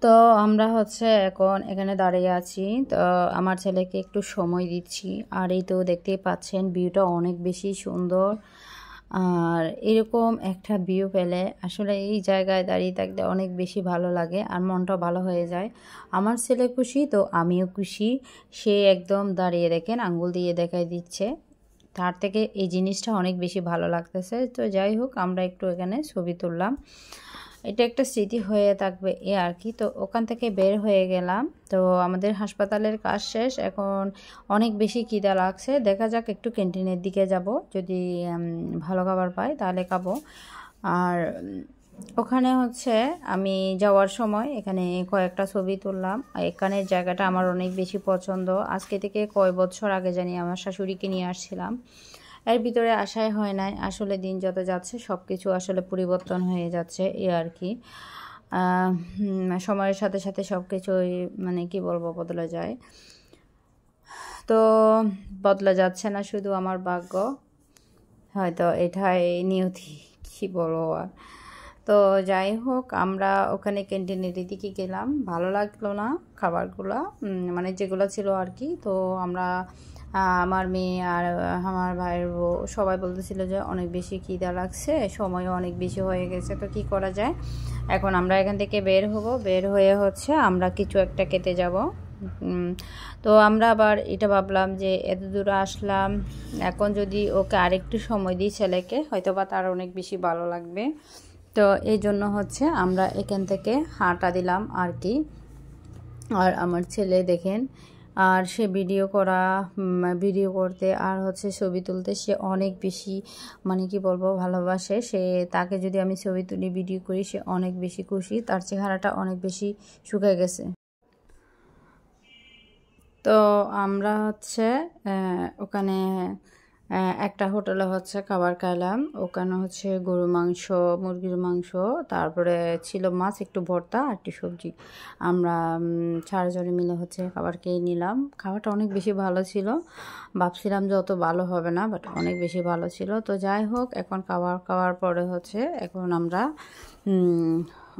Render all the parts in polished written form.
তো আমরা হচ্ছে এখন এখানে দাঁড়িয়ে আছি। তো আমার ছেলেকে একটু সময় দিচ্ছি। আর এই তো দেখতেই পাচ্ছেন ভিউটা অনেক বেশি সুন্দর। আর এরকম একটা ভিউ পেলে আসলে এই জায়গায় দাঁড়িয়ে থাকলে অনেক বেশি ভালো লাগে আর মনটা ভালো হয়ে যায়। আমার ছেলে খুশি তো আমিও খুশি। সে একদম দাঁড়িয়ে দেখেন আঙ্গুল দিয়ে দেখাই দিচ্ছে। তার থেকে এই জিনিসটা অনেক বেশি ভালো লাগতেছে। তো যাই হোক আমরা একটু এখানে ছবি তুললাম। এটা একটা স্মৃতি হয়ে থাকবে এ আর কি। তো ওখান থেকে বের হয়ে গেলাম। তো আমাদের হাসপাতালের কাজ শেষ, এখন অনেক বেশি খিদা লাগছে। দেখা যাক একটু ক্যান্টিনের দিকে যাব, যদি ভালো খাবার পাই তাহলে খাবো। আর ওখানে হচ্ছে আমি যাওয়ার সময় এখানে কয়েকটা ছবি তুললাম। এখানের জায়গাটা আমার অনেক বেশি পছন্দ। আজকে থেকে কয় বছর আগে জানি আমার শাশুড়িকে নিয়ে আসছিলাম, এর ভিতরে আশাই হয় নাই। আসলে দিন যত যাচ্ছে সব কিছু আসলে পরিবর্তন হয়ে যাচ্ছে এ আর কি। সময়ের সাথে সাথে সব কিছুই মানে কি বলবো বদলে যায়। তো বদলে যাচ্ছে না শুধু আমার ভাগ্য, হয়তো এটাই নিয়তি, কি বলবো আর। তো যাই হোক আমরা ওখানে ক্যান্টিনের দিকে গেলাম। ভালো লাগলো না খাবারগুলো, মানে যেগুলো ছিল আর কি। তো আমরা আমার মেয়ে আর আমার ভাইয়ের বউ সবাই বলতেছিল যে অনেক বেশি খিদা লাগছে, সময়ও অনেক বেশি হয়ে গেছে, তো কি করা যায়। এখন আমরা এখান থেকে বের হব, বের হয়ে হচ্ছে আমরা কিছু একটা খেতে যাব। তো আমরা আবার এটা ভাবলাম যে এত দূরে আসলাম, এখন যদি ওকে আরেকটু সময় দিই ছেলেকে, হয়তো বা তার অনেক বেশি ভালো লাগবে। তো এই জন্য হচ্ছে আমরা এখান থেকে হাঁটা দিলাম আর কি। আর আমার ছেলে দেখেন, আর সে ভিডিও করতে আর হচ্ছে ছবি তুলতে সে অনেক বেশি মানে কি বলবো ভালোবাসে। তাকে যদি আমি ছবি তুলি ভিডিও করি সে অনেক বেশি খুশি, তার চেহারাটা অনেক বেশি শুকিয়ে গেছে। তো আমরা হচ্ছে ওখানে একটা হোটেলে হচ্ছে খাবার খাইলাম। ওখানে হচ্ছে গরু মাংস, মুরগির মাংস, তারপরে ছিল মাছ, একটু ভর্তা আর একটু সবজি। আমরা 4 জনে মিলে হচ্ছে খাবার খেয়ে নিলাম। খাবারটা অনেক বেশি ভালো ছিল, ভাবছিলাম যে অত ভালো হবে না, বাট অনেক বেশি ভালো ছিল। তো যাই হোক এখন খাওয়ার পরে হচ্ছে এখন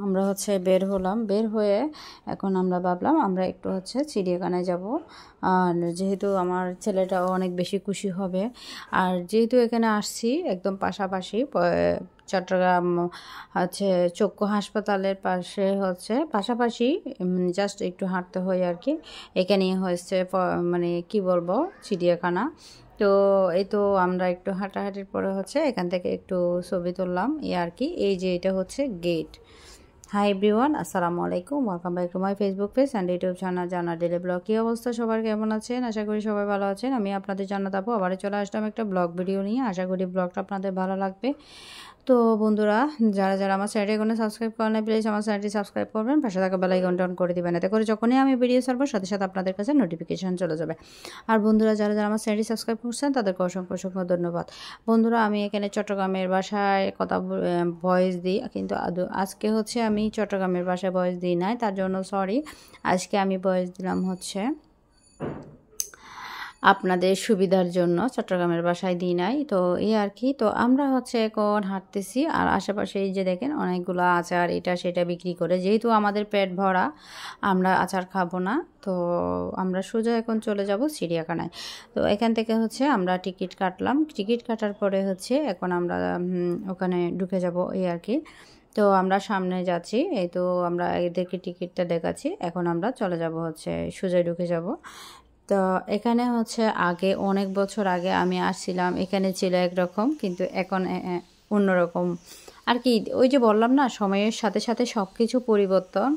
আমরা হচ্ছে বের হলাম। বের হয়ে এখন আমরা ভাবলাম আমরা একটু হচ্ছে চিড়িয়াখানায় যাব। আর যেহেতু আমার ছেলেটাও অনেক বেশি খুশি হবে, আর যেহেতু এখানে আসছি একদম পাশাপাশি চট্টগ্রাম হচ্ছে চক্ষু হাসপাতালের পাশে হচ্ছে পাশাপাশি, জাস্ট একটু হাঁটতে হয় আর কি। এখানেই হচ্ছে মানে কি বলবো চিড়িয়াখানা। তো এই তো আমরা একটু হাঁটাহাঁটির পরে হচ্ছে এখান থেকে একটু ছবি তুললাম এই আর কি। এই যে এটা হচ্ছে গেট। হাই এভরিওয়ান, আসসালামু আলাইকুম, welcome back to my Facebook page and YouTube channel জান্নাত ডেইলি ব্লগ। কী অবস্থা সবার, কেমন আছেন? আশা করি সবাই ভালো আছেন। আমি আপনাদের জান্নাত আপু আবারও চলে আসলাম একটা ব্লগ ভিডিও নিয়ে। আশা করি ব্লগটা আপনাদের ভালো লাগবে। তো বন্ধুরা, যারা আমার চ্যানেলটি এখনো সাবস্ক্রাইব করেন না, প্লিজ আমার চ্যানেলটি সাবস্ক্রাইব করবেন, পাশে থাকা বেল আইকনটা অন করে দিবেন, এতে করে যখনই আমি ভিডিও ছাড়বো সাথে সাথে আপনাদের কাছে নোটিফিকেশন চলে যাবে। আর বন্ধুরা যারা আমার চ্যানেলটি সাবস্ক্রাইব করছেন তাদেরকে অসংখ্য অসংখ্য ধন্যবাদ। বন্ধুরা আমি এখানে চট্টগ্রামের বাসায় কথা ভয়েস দিই, কিন্তু আজকে হচ্ছে আমি চট্টগ্রামের বাসায় ভয়েস দিই নাই, তার জন্য সরি। আজকে আমি ভয়েস দিলাম হচ্ছে আপনাদের সুবিধার জন্য, চট্টগ্রামের বাসায় দিই নাই। তো এই আর কি। তো আমরা হচ্ছে এখন হাঁটতেছি আর আশেপাশে এই যে দেখেন অনেকগুলো আচার এটা সেটা বিক্রি করে। যেহেতু আমাদের পেট ভরা, আমরা আচার খাবো না। তো আমরা সোজা এখন চলে যাব চিড়িয়াখানায়। তো এখান থেকে হচ্ছে আমরা টিকিট কাটলাম। টিকিট কাটার পরে হচ্ছে এখন আমরা ওখানে ঢুকে যাব এই আর কি। তো আমরা সামনে যাচ্ছি, এই তো আমরা এদেরকে টিকিটটা দেখাচ্ছি। এখন আমরা চলে যাব হচ্ছে সোজা ঢুকে যাব। তো এখানে হচ্ছে আগে অনেক বছর আগে আমি আসছিলাম, এখানে ছিল একরকম, কিন্তু এখন অন্যরকম আর কি। ওই যে বললাম না, সময়ের সাথে সাথে সব কিছু পরিবর্তন,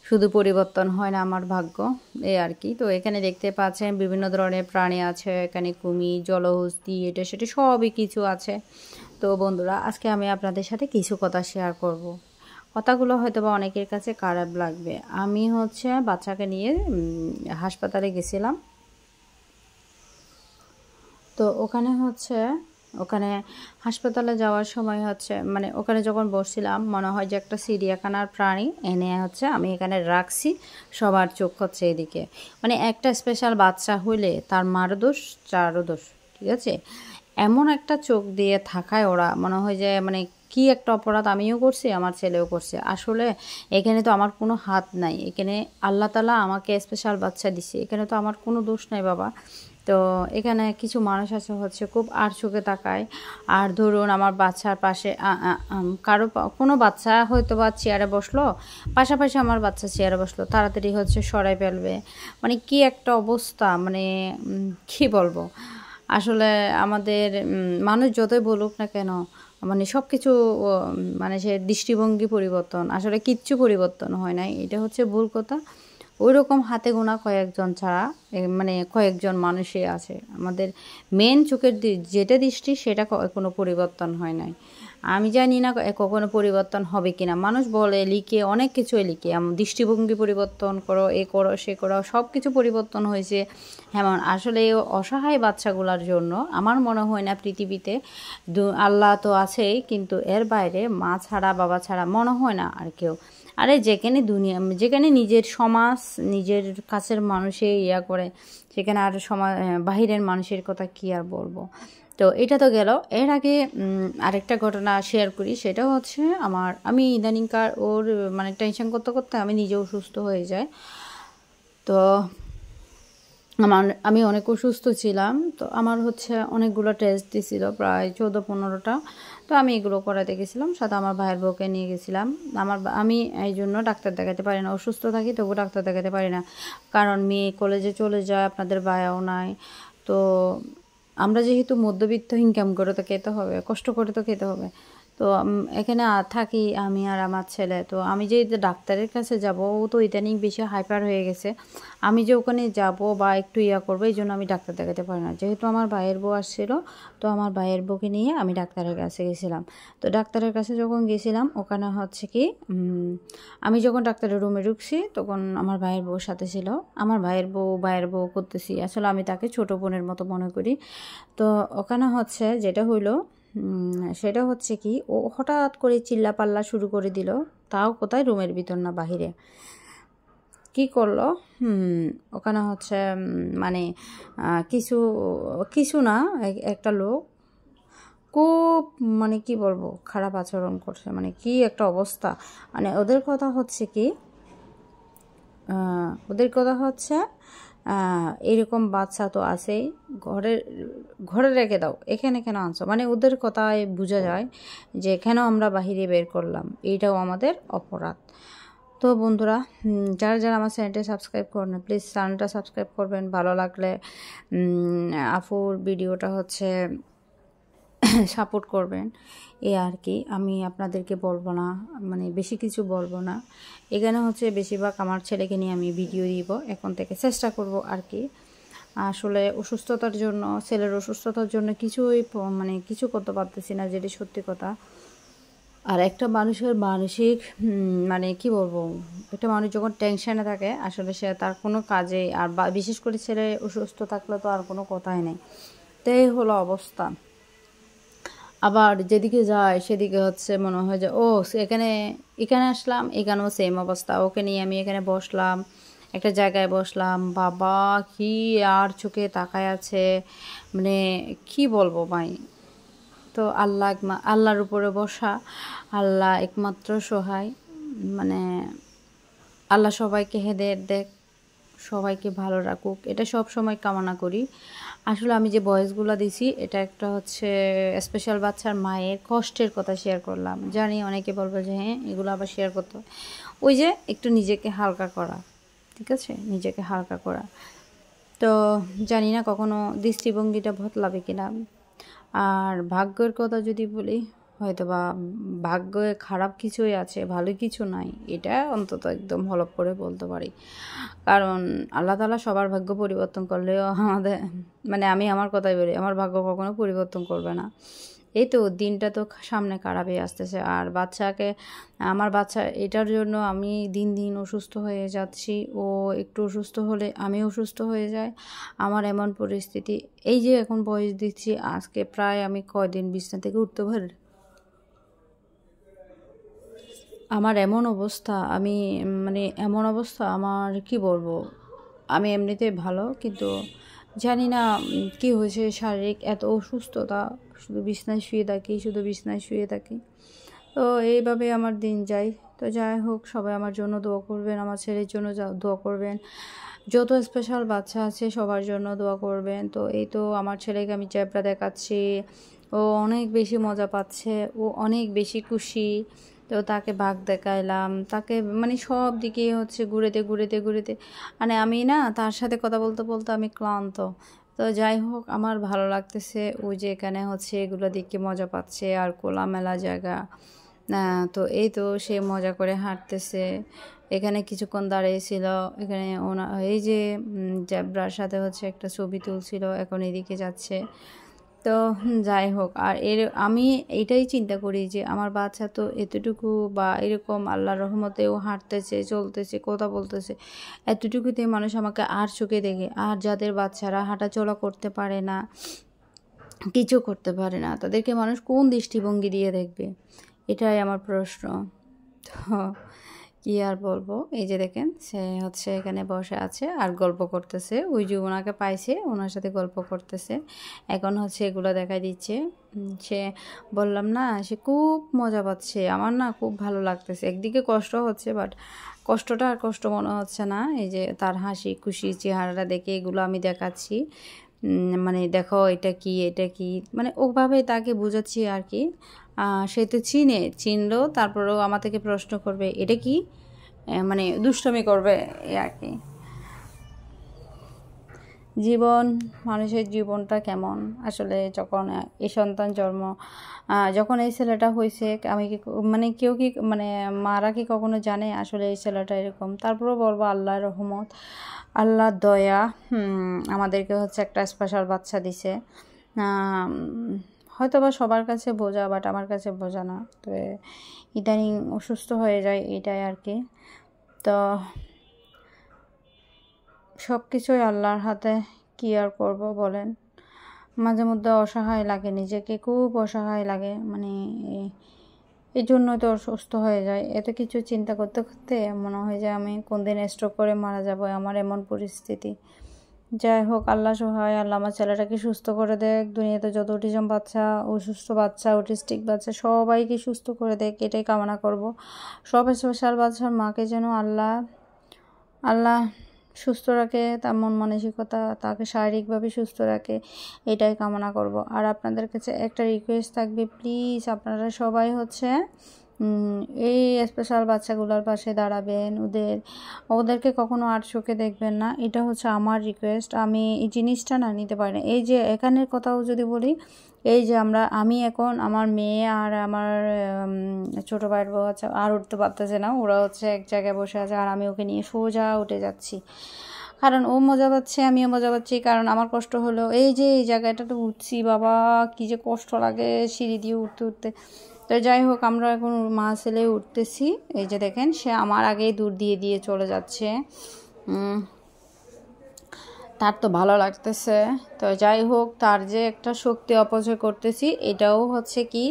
শুধু পরিবর্তন হয় না আমার ভাগ্য, এই আর কি। তো এখানে দেখতে পাচ্ছেন বিভিন্ন ধরনের প্রাণী আছে, এখানে কুমির, জলহস্তি, এটা সেটা সবই কিছু আছে। তো বন্ধুরা আজকে আমি আপনাদের সাথে কিছু কথা শেয়ার করব। কথাগুলো হয়তো বা অনেকের কাছে খারাপ লাগবে। আমি হচ্ছে বাচ্চাকে নিয়ে হাসপাতালে গেছিলাম। তো ওখানে হাসপাতালে যাওয়ার সময় হচ্ছে মানে ওখানে যখন বসছিলাম মনে হয় যে একটা চিড়িয়াখানার প্রাণী এনে হচ্ছে আমি এখানে রাখছি, সবার চোখ হচ্ছে এদিকে। মানে একটা স্পেশাল বাচ্চা হইলে তার মারও দোষ চারও দোষ, ঠিক আছে। এমন একটা চোখ দিয়ে থাকায় ওরা মনে হয় যে মানে কি একটা অপরাধ আমিও করছি, আমার ছেলেও করছে। আসলে এখানে তো আমার কোনো হাত নাই, এখানে আল্লাহ তাআলা আমাকে স্পেশাল বাচ্চা দিছে, এখানে তো আমার কোনো দোষ নাই বাবা। তো এখানে কিছু মানুষ আছে হচ্ছে খুব আর চোখে তাকায়। আর ধরুন আমার বাচ্চার পাশে কোনো বাচ্চা হয়তো বা চেয়ারে বসলো, পাশাপাশি আমার বাচ্চা চেয়ারে বসলো, তাড়াতাড়ি হচ্ছে সরাই ফেলবে। মানে কি একটা অবস্থা, মানে কি বলবো। আসলে আমাদের মানুষ যতই বলুক না কেন, মানে সব কিছু মানে সে দৃষ্টিভঙ্গি পরিবর্তন, আসলে কিচ্ছু পরিবর্তন হয় নাই, এটা হচ্ছে ভুল কথা। ওই রকম হাতে গোনা কয়েকজন ছাড়া মানে কয়েকজন মানুষই আছে। আমাদের মেন চোখের যেটা দৃষ্টি সেটা কোনো পরিবর্তন হয় নাই। আমি জানি না কখনো পরিবর্তন হবে কিনা। মানুষ বলে লিখে অনেক কিছুই লিখে, দৃষ্টিভঙ্গি পরিবর্তন করো, এ করো সে করো, সব কিছু পরিবর্তন হয়েছে। হ্যাঁ, আসলে এই অসহায় বাচ্চাগুলোর জন্য আমার মনে হয় না পৃথিবীতে আল্লাহ তো আছেই, কিন্তু এর বাইরে মা ছাড়া বাবা ছাড়া মনে হয় না আর কেউ। আরে যেখানে নিজের সমাজ নিজের কাছের মানুষে ইয়া করে, সেখানে আর বাহিরের মানুষের কথা কি আর বলবো। তো এটা তো গেল। এর আগে আরেকটা ঘটনা শেয়ার করি, সেটা হচ্ছে আমি ইদানিংকার ওর মানে টেনশন করতে করতে আমি নিজেও অসুস্থ হয়ে যাই। তো আমি অনেক অসুস্থ ছিলাম। তো আমার হচ্ছে অনেকগুলো টেস্ট দিছিল, প্রায় 14-15টা। তো আমি এগুলো করাতে গেছিলাম, সাথে আমার ভাইয়ের বউকে নিয়ে গেছিলাম। আমি এই জন্য ডাক্তার দেখাতে পারি না, অসুস্থ থাকি তবু ডাক্তার দেখাতে পারি না, কারণ মেয়ে কলেজে চলে যায়, আপনাদের ভাইয়াও নাই। তো আমরা যেহেতু মধ্যবিত্ত, ইনকাম করে তো খেতে হবে, কষ্ট করে তো খেতে হবে। তো এখানে থাকি আমি আর আমার ছেলে। তো আমি যে ডাক্তারের কাছে যাব, ও তো ইদানিং বেশি হাইপার হয়ে গেছে। আমি যে ওখানে যাব বা একটু ইয়া করবো, এই জন্য আমি ডাক্তার দেখাতে পারি না। যেহেতু আমার ভাইয়ের বউ আসছিল, তো আমার ভাইয়ের বউকে নিয়ে আমি ডাক্তারের কাছে গেছিলাম। তো ডাক্তারের কাছে যখন গেছিলাম, ওখানে হচ্ছে কি আমি যখন ডাক্তারের রুমে ঢুকছি, তখন আমার ভাইয়ের বউর সাথে ছিল। আমার ভাইয়ের বউ করতেছি, আসলে আমি তাকে ছোট বোনের মতো মনে করি। তো ওখানে হচ্ছে যেটা হইলো, সেটা হচ্ছে কি, ও হঠাৎ করে চিল্লাপাল্লা শুরু করে দিল। তাও কোথায়, রুমের ভিতর না বাহিরে। কি করলো, ওখানে হচ্ছে মানে কিছু কিছু না, একটা লোক খুব মানে কি বলবো খারাপ আচরণ করছে। মানে কি একটা অবস্থা। মানে ওদের কথা হচ্ছে এরকম বাচ্চা তো আছেই, ঘরে রেখে দাও, এখানে কেন আনছো। মানে ওদের কথায় বোঝা যায় যে কেন আমরা বাহিরে বের করলাম, এইটাও আমাদের অপরাধ। তো বন্ধুরা, যারা আমার চ্যানেলটা সাবস্ক্রাইব করেন, প্লিজ চ্যানেলটা সাবস্ক্রাইব করবেন। ভালো লাগলে আপুর ভিডিওটা হচ্ছে সাপোর্ট করবেন, এই আর কি। আমি আপনাদেরকে বলবো না, মানে বেশি কিছু বলবো না। এখানে হচ্ছে বেশিরভাগ আমার ছেলেকে নিয়ে আমি ভিডিও দিব, এখন থেকে চেষ্টা করব আর কি। আসলে ছেলের অসুস্থতার জন্য মানে কিছু করতে পারতেছি না, যেটি সত্যি কথা। আর একটা মানুষের মানসিক মানে কি বলবো, একটা মানুষ যখন টেনশনে থাকে, আসলে সে তার কোনো কাজে আর বিশেষ করে ছেলে অসুস্থ থাকলে তো আর কোনো কথাই নেই। তো এই হলো অবস্থা। আবার যেদিকে যায় সেদিকে হচ্ছে মনে হয় যে এখানে আসলাম, এখানেও সেম অবস্থা। ওকে নিয়ে আমি এখানে বসলাম, একটা জায়গায় বসলাম, বাবা কি আর চোখে তাকায় আছে, মানে কি বলবো ভাই। তো আল্লাহর উপরে বসা, আল্লাহ একমাত্র সহায়। মানে আল্লাহ সবাইকে হেদায়েত দেখ, সবাইকে ভালো রাখুক, এটা সব সময় কামনা করি। আসলে আমি যে ভয়েসগুলো দিছি, এটা একটা হচ্ছে স্পেশাল বাচ্চার মায়ের কষ্টের কথা শেয়ার করলাম। জানি অনেকে বলবে যে হ্যাঁ, এগুলো আবার শেয়ার করতে, ওই যে একটু নিজেকে হালকা করা, ঠিক আছে, নিজেকে হালকা করা। তো জানি না কখনো দৃষ্টিভঙ্গিটা বদলাবে কিনা। আর ভাগ্যের কথা যদি বলি, হয়তো বা ভাগ্যে খারাপ কিছুই আছে, ভালো কিছু নাই, এটা অন্তত একদম হলপ করে বলতে পারি। কারণ আল্লাহ তাআলা সবার ভাগ্য পরিবর্তন করলেও মানে আমি আমার কথাই বলি, আমার ভাগ্য কখনো পরিবর্তন করবে না। এই তো দিনটা তো সামনে খারাপই আসতেছে। আর আমার বাচ্চা এটার জন্য আমি দিন দিন অসুস্থ হয়ে যাচ্ছি। ও একটু অসুস্থ হলে আমি অসুস্থ হয়ে যাই, আমার এমন পরিস্থিতি। এই যে এখন বয়স দিচ্ছি, আজকে প্রায় আমি কয়দিন বিছনা থেকে উঠতে পারি। আমার এমন অবস্থা, এমন অবস্থা আমার কি বলবো। আমি এমনিতে ভালো, কিন্তু জানি না কি হয়েছে, শারীরিক এত অসুস্থতা, শুধু বিছনায় শুয়ে থাকি, শুধু বিছনায় শুয়ে থাকি। তো এইভাবে আমার দিন যায়। তো যাই হোক, সবাই আমার জন্য দোয়া করবেন, আমার ছেলের জন্য দোয়া করবেন, যত স্পেশাল বাচ্চা আছে সবার জন্য দোয়া করবেন। তো এই তো আমার ছেলেকে আমি চ্যাপটা দেখাচ্ছি, ও অনেক বেশি মজা পাচ্ছে, ও অনেক বেশি খুশি। তো তাকে বাঘ দেখাইলাম, তাকে মানে সব দিকে হচ্ছে ঘুরেতে মানে আমি না তার সাথে কথা বলতে বলতে আমি ক্লান্ত। তো যাই হোক, আমার ভালো লাগতেছে ওই যে এখানে হচ্ছে এগুলো দেখে মজা পাচ্ছে, আর খোলামেলা জায়গা। তো এই তো সে মজা করে হাঁটতেছে। এখানে কিছুক্ষণ দাঁড়িয়েছিল, এখানে এই যে জেব্রার সাথে হচ্ছে একটা ছবি তুলছিল, এখন এদিকে যাচ্ছে। তো যাই হোক, আর আমি এইটাই চিন্তা করি যে আমার বাচ্চা তো এতটুকু বা এরকম আল্লাহর রহমতেও হাঁটতেছে, চলতেছে, কথা বলতেছে, এতটুকুতে মানুষ আমাকে আর চোখে দেখে। আর যাদের বাচ্চারা হাঁটাচলা করতে পারে না, কিছু করতে পারে না, তাদেরকে মানুষ কোন দৃষ্টিভঙ্গি দিয়ে দেখবে? এটাই আমার প্রশ্ন। তো কি আর বলবো, এই যে দেখেন সে হচ্ছে এখানে বসে আছে আর গল্প করতেছে। ওই যে ওনাকে পাইছে, ওনার সাথে গল্প করতেছে। এখন হচ্ছে এগুলো দেখাই দিচ্ছে। সে বললাম না, সে খুব মজা পাচ্ছে। আমার না খুব ভালো লাগতেছে, একদিকে কষ্ট হচ্ছে, বাট কষ্টটা আর কষ্ট মনে হচ্ছে না। এই যে তার হাসি খুশি চেহারাটা দেখে এগুলো আমি দেখাচ্ছি, মানে দেখো এটা কি, এটা কি, মানে ওভাবে তাকে বোঝাচ্ছি আর কি। সে তো চিনলো, তারপরেও আমার থেকে প্রশ্ন করবে এটা কি, মানে দুষ্টমি করবে এই আর কি। মানুষের জীবনটা কেমন আসলে, যখন এই সন্তান জন্ম, যখন এই ছেলেটা হয়েছে, আমি কি মানে কেউ কি মানে মারা কি কখনো জানে আসলে এই ছেলেটা এরকম? তারপরেও বলবো আল্লাহর রহমত, আল্লাহর দয়া, আমাদেরকে হচ্ছে একটা স্পেশাল বাচ্চা দিছে। হয়তো বা সবার কাছে বোঝা, বাট আমার কাছে বোঝা না। তো ইদানিং অসুস্থ হয়ে যায়, এটাই আর কি। তো সব কিছুই আল্লাহর হাতে, কী আর করব বলেন। মাঝে মধ্যে অসহায় লাগে, নিজেকে খুব অসহায় লাগে, মানে এই জন্যই তো অসুস্থ হয়ে যায়। এত কিছু চিন্তা করতে করতে মনে হয় যে আমি কোন দিন স্ট্রোক করে মারা যাব, আমার এমন পরিস্থিতি। যাই হোক, আল্লাহ সহায়, আল্লাহ আমার ছেলেটাকে সুস্থ করে দেখ। দুনিয়াতে যত অটিজম বাচ্চা, অসুস্থ বাচ্চা, অটিস্টিক বাচ্চা সবাইকে সুস্থ করে দেখ, এটাই কামনা করব। সব স্পেশাল বাচ্চার মাকে যেন আল্লাহ সুস্থ রাখে, তার মন মানসিকতা, তাকে শারীরিকভাবে সুস্থ রাখে, এটাই কামনা করব। আর আপনাদের কাছে একটা রিকোয়েস্ট থাকবে, প্লিজ আপনারা সবাই হচ্ছে এই স্পেশাল বাচ্চাগুলোর পাশে দাঁড়াবেন, ওদেরকে কখনো আর চোখে দেখবেন না। এটা হচ্ছে আমার রিকোয়েস্ট। আমি এই জিনিসটা না নিতে পারি না। এই যে এখানের কথাও যদি বলি, এই যে আমি এখন আমার মেয়ে আর আমার ছোটো ভাইয়ের বউ আছে, আর উঠতে পারতেছে না, ওরা হচ্ছে এক জায়গায় বসে আছে, আর আমি ওকে নিয়ে সোজা উঠে যাচ্ছি। কারণ ও মজা পাচ্ছে, আমিও মজা পাচ্ছি। কারণ আমার কষ্ট হলো এই যে এই জায়গাটাতে উঠছি, বাবা কী যে কষ্ট লাগে সিঁড়ি দিয়ে উঠতে। তো যাই হোক, আমরা এখন মা ছেলে উঠতেছি। এই যে দেখেন, সে আমার আগেই দূর দিয়ে চলে যাচ্ছে। তার তো ভালো লাগতেছে। তো যাই হোক, তার যে একটা শক্তি অপচয় করতেছি, এটাও হচ্ছে কি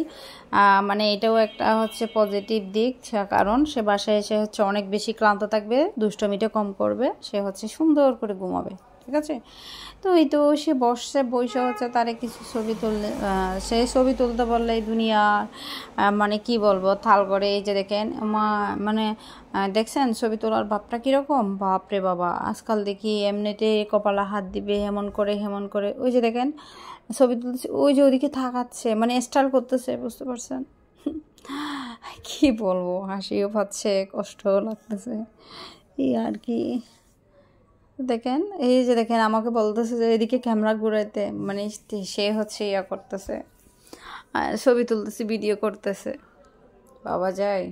মানে এটাও একটা হচ্ছে পজিটিভ দিক। কারণ সে বাসায় এসে হচ্ছে অনেক বেশি ক্লান্ত থাকবে, দুষ্টমিটা কম করবে, সে হচ্ছে সুন্দর করে ঘুমাবে, ঠিক আছে? তো এই তো সে বসে হচ্ছে তারে কিছু ছবি তুললে, সে ছবি তুলতে বললে দুনিয়ার মানে কি বলবো থাল করে। এই যে দেখেন মানে দেখছেন ছবি তোলার ভাবটা কীরকম? বাপরে বাবা, আজকাল দেখি এমনিতে কপালে হাত দিবে হেমন করে। ওই যে দেখেন ছবি তুলছে, ওই যে ওদিকে থাকাচ্ছে, মানে স্টাইল করতেছে, বুঝতে পারছেন? কি বলবো, হাসিও পাচ্ছে, কষ্টও লাগতেছে, এই আর কি। দেখেন, এই যে দেখেন আমাকে বলতেছে যে এদিকে ক্যামেরা ঘুরাইতে, মানে সে হচ্ছে ইয়া করতেছে, ছবি তুলতেছে, ভিডিও করতেছে, বাবা যায়।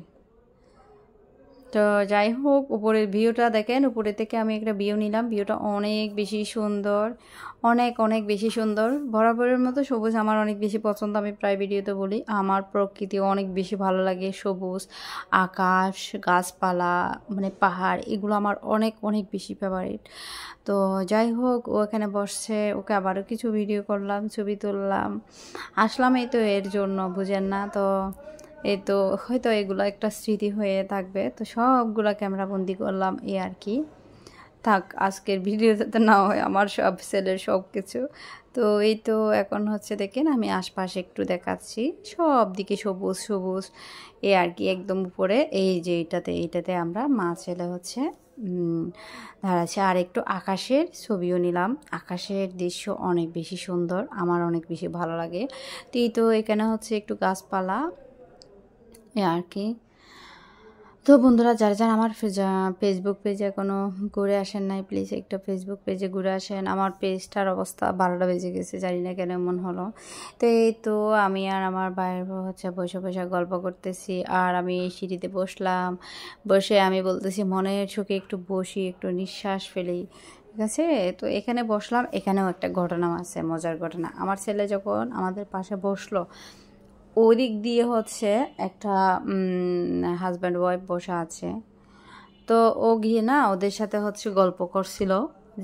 তো যাই হোক, উপরের ভিউটা দেখেন, উপরে থেকে আমি একটা ভিউ নিলাম। ভিউটা অনেক বেশি সুন্দর, অনেক বেশি সুন্দর। বরাবরের মতো সবুজ আমার অনেক বেশি পছন্দ। আমি প্রায় ভিডিওতে বলি আমার প্রকৃতি অনেক বেশি ভালো লাগে। সবুজ, আকাশ, গাছপালা, মানে পাহাড়, এগুলো আমার অনেক বেশি ফেভারিট। তো যাই হোক, ও এখানে বসছে, ওকে আবারও কিছু ভিডিও করলাম, ছবি তুললাম, আসলাম এই তো এর জন্য, বুঝেন না? তো এই তো হয়তো এগুলো একটা স্মৃতি হয়ে থাকবে, তো সবগুলো ক্যামেরা বন্দি করলাম, এই আর কি। থাক আজকের ভিডিওতে তো না হয় আমার সব ছেলের সব কিছু। তো এই তো এখন হচ্ছে দেখেন আমি আশপাশে একটু দেখাচ্ছি, সব দিকে সবুজ সবুজ এ আর কি, একদম উপরে এই যে এইটাতে আমরা মা ছেলে হচ্ছে দাঁড়াচ্ছে। আর একটু আকাশের ছবিও নিলাম, আকাশের দৃশ্য অনেক বেশি সুন্দর, আমার অনেক বেশি ভালো লাগে। তো এই তো এখানে হচ্ছে একটু গাছপালা এ আর কি। তো বন্ধুরা যারা যারা আমার ফেসবুক পেজে এখনও ঘুরে আসেন নাই, প্লিজ একটা ফেসবুক পেজে ঘুরে আসেন। আমার পেজটার অবস্থা 12টা বেজে গেছে, জানি না কেন এমন হলো। তো এই তো আমি আর আমার ভাইয়ের হচ্ছে বসে বসে গল্প করতেছি, আর আমি এই সিঁড়িতে বসলাম, বসে আমি বলতেছি মনের সুখে একটু বসি, একটু নিঃশ্বাস ফেলি, ঠিক আছে। তো এখানে বসলাম, এখানেও একটা ঘটনা আছে, মজার ঘটনা। আমার ছেলে যখন আমাদের পাশে বসলো, ওই দিক দিয়ে হচ্ছে একটা হাজব্যান্ড ওয়াইফ বসে আছে। তো ও গিয়ে না ওদের সাথে হচ্ছে গল্প করছিল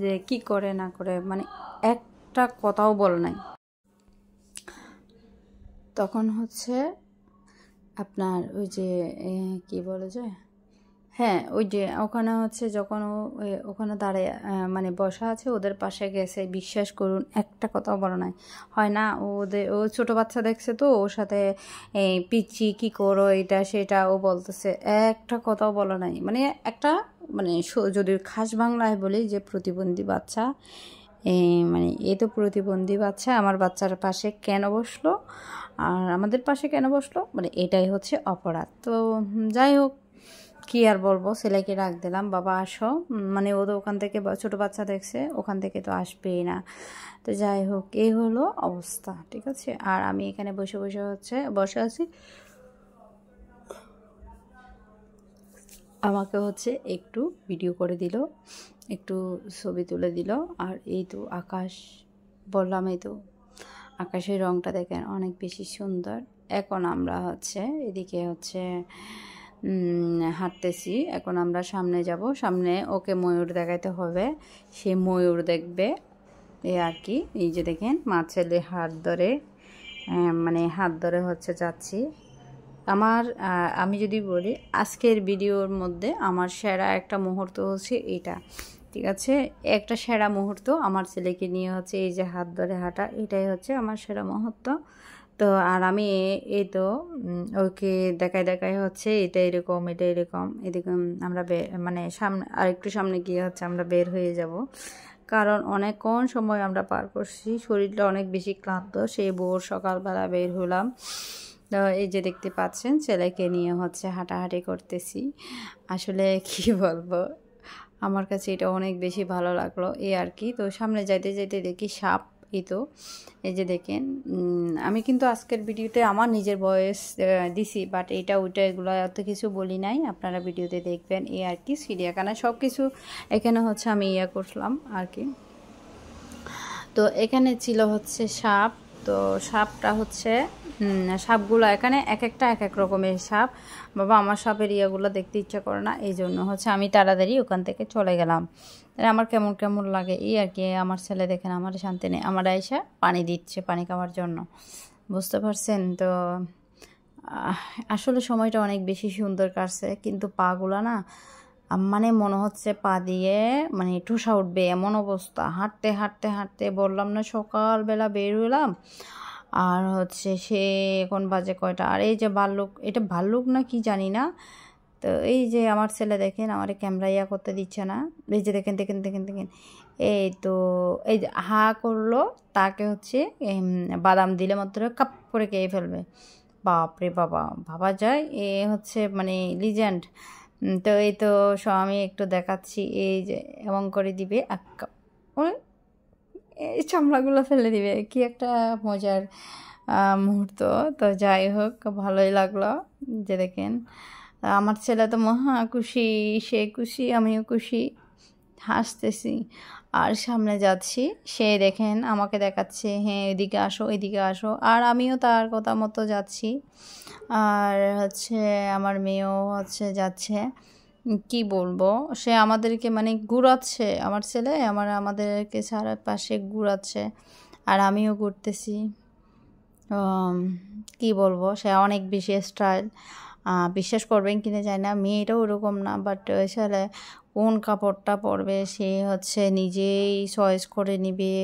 যে কি করে না করে, মানে একটা কথাও বলে নাই। তখন হচ্ছে আপনার ওই যে কি বলে যে, হ্যাঁ ওই যে ওখানে হচ্ছে যখন ওখানে দাঁড়িয়ে মানে বসা আছে, ওদের পাশে গেছে, বিশ্বাস করুন একটা কথাও বলো নাই। হয় না ও ছোটো বাচ্চা দেখছে, তো ওর সাথে পিচ্ছি কি করো এটা সেটা ও বলতেছে, একটা কথাও বলো নাই। মানে একটা মানে যদি খাস বাংলায় বলি যে প্রতিবন্ধী বাচ্চা, মানে এ তো প্রতিবন্ধী বাচ্চা আমার বাচ্চার পাশে কেন বসলো আর আমাদের পাশে কেন বসলো, মানে এটাই হচ্ছে অপরাধ। তো যাই হোক, কি আর বলবো, ছেলেকে ডাক দিলাম, বাবা আসো, মানে ও তো ওখান থেকে ছোটো বাচ্চা দেখছে, ওখান থেকে তো আসবেই না। তো যাই হোক, এই হলো অবস্থা, ঠিক আছে। আর আমি এখানে বসে আছি, আমাকে হচ্ছে একটু ভিডিও করে দিল, একটু ছবি তুলে দিল। আর এই তো আকাশ, বললাম এই তো আকাশের রঙটা দেখেন অনেক বেশি সুন্দর। এখন আমরা হচ্ছে এদিকে হচ্ছে হাঁটতেছি, এখন আমরা সামনে যাব, সামনে ওকে ময়ূর দেখাইতে হবে, সে ময়ূর দেখবে এই আর কি। এই যে দেখেন মা ছেলে হাত ধরে, মানে হাত ধরে হচ্ছে যাচ্ছি। আমি যদি বলি আজকের ভিডিওর মধ্যে আমার সেরা একটা মুহূর্ত হচ্ছে এইটা, ঠিক আছে। একটা সেরা মুহূর্ত আমার ছেলেকে নিয়ে হচ্ছে এই যে হাত ধরে হাঁটা, এটাই হচ্ছে আমার সেরা মুহূর্ত। তো আর আমি এই তো ওকে দেখাই হচ্ছে এটা এরকম, এটা এরকম, এরকম আমরা মানে সামনে আরেকটু সামনে গিয়ে হচ্ছে আমরা বের হয়ে যাব, কারণ অনেকক্ষণ সময় আমরা পার করছি, শরীরটা অনেক বেশি ক্লান্ত, সেই ভোর সকালবেলা বের হলাম। তো এই যে দেখতে পাচ্ছেন ছেলেকে নিয়ে হচ্ছে হাঁটাহাঁটি করতেছি। আসলে কি বলবো, আমার কাছে এটা অনেক বেশি ভালো লাগলো এই আর কি। তো সামনে যাইতে যাইতে দেখি সাপ, এই তো এই যে দেখেন, আমি কিন্তু আজকের ভিডিওতে আমার নিজের ভয়েস দিছি, বাট এইটা ওইটা এগুলো এত কিছু বলি নাই, আপনারা ভিডিওতে দেখবেন এই আর কি। চিড়িয়াখানা সব কিছু এখানে হচ্ছে আমি করলাম আর কি। তো এখানে ছিল হচ্ছে সাপ, তো সাপটা হচ্ছে সাপগুলো এখানে এক একটা এক এক রকমের সাপ। বাবা আমার সাপের ইয়াগুলো দেখতে ইচ্ছা করে না, এই জন্য হচ্ছে আমি তাড়াতাড়ি ওখান থেকে চলে গেলাম। আমার কেমন কেমন লাগে এই আর কি। আমার ছেলে দেখেন আমার শান্তি নেই, আমার আয়সা পানি দিচ্ছে পানি খাওয়ার জন্য, বুঝতে পারছেন। তো আসলে সময়টা অনেক বেশি সুন্দর কাটছে, কিন্তু পাগুলা না মানে মনে হচ্ছে পা দিয়ে মানে ঠোসা উঠবে এমন অবস্থা। হাঁটতে হাঁটতে হাঁটতে বললাম না সকালবেলা বের হলাম, আর হচ্ছে সে এখন বাজে কয়টা, আর এই যে ভাল্লুক, এটা ভাল্লুক না কি জানি না। তো এই যে আমার ছেলে দেখেন আমার ক্যামেরা করতে দিচ্ছে না, এই যে দেখেন দেখেন দেখেন দেখেন, এই তো এই যে হা করলো, তাকে হচ্ছে বাদাম দিলে মাত্র কাপ করে খেয়ে ফেলবে। বাপরে বাবা, ভাবা যায় এ হচ্ছে মানে লিজেন্ড। তো এই তো আমি একটু দেখাচ্ছি, এই যে এমন করে দিবে এই চামড়াগুলো ফেলে দিবে, কি একটা মজার মুহূর্ত। তো যাই হোক, ভালোই লাগলো যে দেখেন আমার ছেলে তো মহা খুশি, সে খুশি আমিও খুশি, হাসতেছি। আর সামনে যাচ্ছি, সে দেখেন আমাকে দেখাচ্ছে হ্যাঁ এদিকে আসো এদিকে আসো, আর আমিও তার কথা মতো যাচ্ছি। আর হচ্ছে আমার মেয়েও হচ্ছে যাচ্ছে, কি বলবো, সে আমাদেরকে মানে ঘুরাচ্ছে, আমার ছেলে আমাদেরকে চারপাশে ঘুরাচ্ছে, আর আমিও ঘুরতেছি। কি বলবো, সে অনেক বেশি স্টাইল। বিশ্বাস করবেন কিনা জানি না, মেয়েটাও ওরকম না, বাট ছেলে কোন কাপড়টা পরবে সে হচ্ছে নিজেই চয়েস করে নিবে,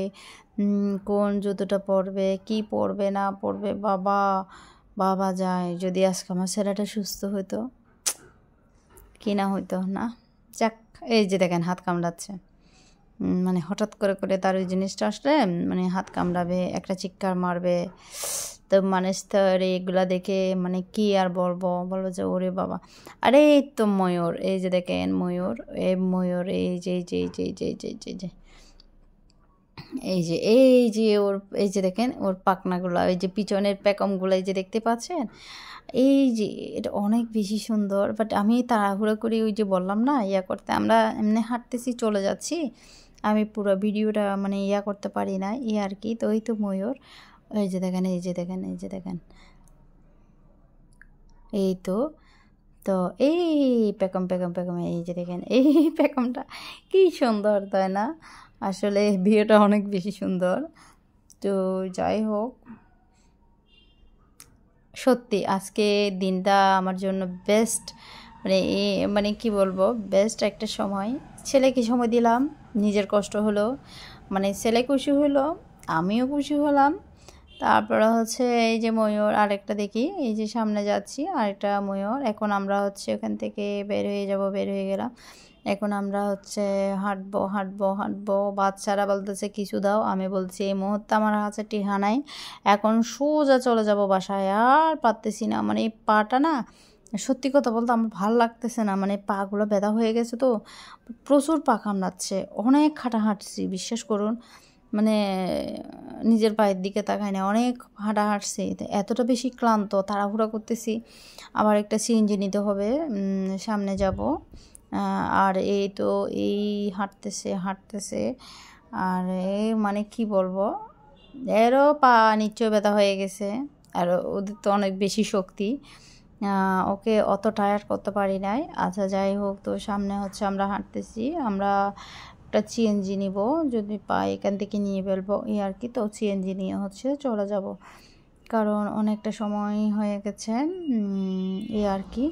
কোন জুতোটা পরবে, কি পরবে না পরবে। বাবা বাবা যায়, যদি আজকে আমার ছেলেটা সুস্থ হইতো কি না হইতো না। যাক, এই যে দেখেন হাত কামড়াচ্ছে, মানে হঠাৎ করে করে তার ওই জিনিসটা আসলে মানে হাত কামড়াবে, একটা চিৎকার মারবে। তো মানুষ তো এগুলা দেখে মানে কি আর বলবো যে ওরে বাবা। আরে এই তো ময়ূর, এই যে দেখেন ময়ূর, ময়ূর এই যে এই যে এই যে এই যে এই যে এই যে এই যে ওর, এই যে দেখেন ওর পাখনাগুলো, এই যে পিছনের প্যাকমগুলো এই যে দেখতে পাচ্ছেন, এই যে এটা অনেক বেশি সুন্দর। বাট আমি তাড়াহুড়ো করে ওই যে বললাম না করতে, আমরা এমনি হাঁটতেছি চলে যাচ্ছি, আমি পুরো ভিডিওটা মানে করতে পারি না আর কি। তো ওই তো ময়ূর, এই যে দেখেন এই যে দেখেন এই যে দেখেন এই তো তো এই প্যাকম প্যাকম প্যাকম, এই যে দেখেন এই প্যাকমটা কি সুন্দর, তাই না? আসলে ভিডিওটা অনেক বেশি সুন্দর। তো যাই হোক, সত্যি আজকে দিনটা আমার জন্য বেস্ট, মানে কি বলবো, বেস্ট একটা সময়। ছেলেকে সময় দিলাম, নিজের কষ্ট হলো, মানে ছেলে খুশি হলো, আমিও খুশি হলাম। তারপরে হচ্ছে এই যে ময়ূর আরেকটা দেখি, এই যে সামনে যাচ্ছি আরেকটা ময়ূর। এখন আমরা হচ্ছে ওখান থেকে বের হয়ে গেলাম। এখন আমরা হচ্ছে হাঁটবো হাঁটবো হাঁটবো। বাচ্চারা বলতেছে কিছু দাও, আমি বলছি এই মুহূর্তে আমার কাছে টিহা নাই, এখন সোজা চলে যাব বাসায়, আর পারতেছি না। মানে এই পাটা না, সত্যি কথা বলতে আমার ভালো লাগতেছে না, মানে পাগুলো ব্যথা হয়ে গেছে, তো প্রচুর পা কামড়াচ্ছে, অনেক হাঁটা হাঁটছি বিশ্বাস করুন, মানে নিজের পায়ের দিকে তাকাই না, অনেক হাঁটা হাঁটছি, এতটা বেশি ক্লান্ত, তাড়াহুড়া করতেছি। আবার একটা সিএনজি নিতে হবে, সামনে যাব। আর এই তো এই হাঁটতেছে আর মানে কি বলবো, এরও পা নিশ্চয় ব্যথা হয়ে গেছে, আর ওদের তো অনেক বেশি শক্তি, ওকে অত টায়ার্ড করতে পারি নাই। আচ্ছা যাই হোক, তো সামনে হচ্ছে আমরা হাঁটতেছি, আমরা একটা সিএনজি নিব, যদি পাই এখান থেকে নিয়ে ফেলবো আর কি। তো সিএনজি নিয়ে হচ্ছে চলে যাব, কারণ অনেকটা সময় হয়ে গেছে আর কি।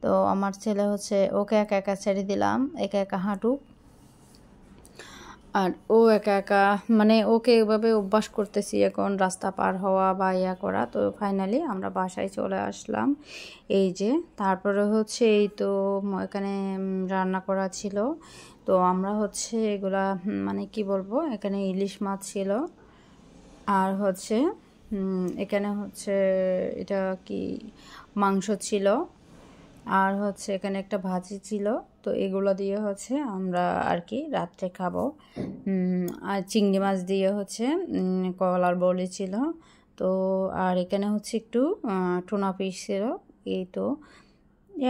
তো আমার ছেলে হচ্ছে, ওকে একা একা ছেড়ে দিলাম, একা একা হাঁটুক, আর ও একা একা মানে ওকে এভাবে অভ্যাস করতেছি এখন রাস্তা পার হওয়া বা করা। তো ফাইনালি আমরা বাসায় চলে আসলাম। এই যে তারপরে হচ্ছে এই তো এখানে রান্না করা ছিল, তো আমরা হচ্ছে এগুলা মানে কি বলবো, এখানে ইলিশ মাছ ছিল, আর হচ্ছে এখানে হচ্ছে এটা কি মাংস ছিল, আর হচ্ছে এখানে একটা ভাজি ছিল। তো এগুলো দিয়ে হচ্ছে আমরা আর কি রাত্রে খাবো। আর চিংড়ি মাছ দিয়ে হচ্ছে কলার বড়ি ছিল। তো আর এখানে হচ্ছে একটু টুনা পিস ছিল। এই তো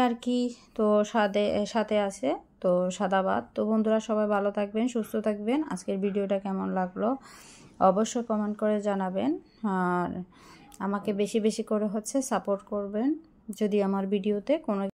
আর কি। তো সাথে আছে তো সাদা ভাত। তো বন্ধুরা সবাই ভালো থাকবেন, সুস্থ থাকবেন। আজকের ভিডিওটা কেমন লাগলো অবশ্যই কমেন্ট করে জানাবেন, আর আমাকে বেশি বেশি করে হচ্ছে সাপোর্ট করবেন। যদি আমার ভিডিওতে কোনো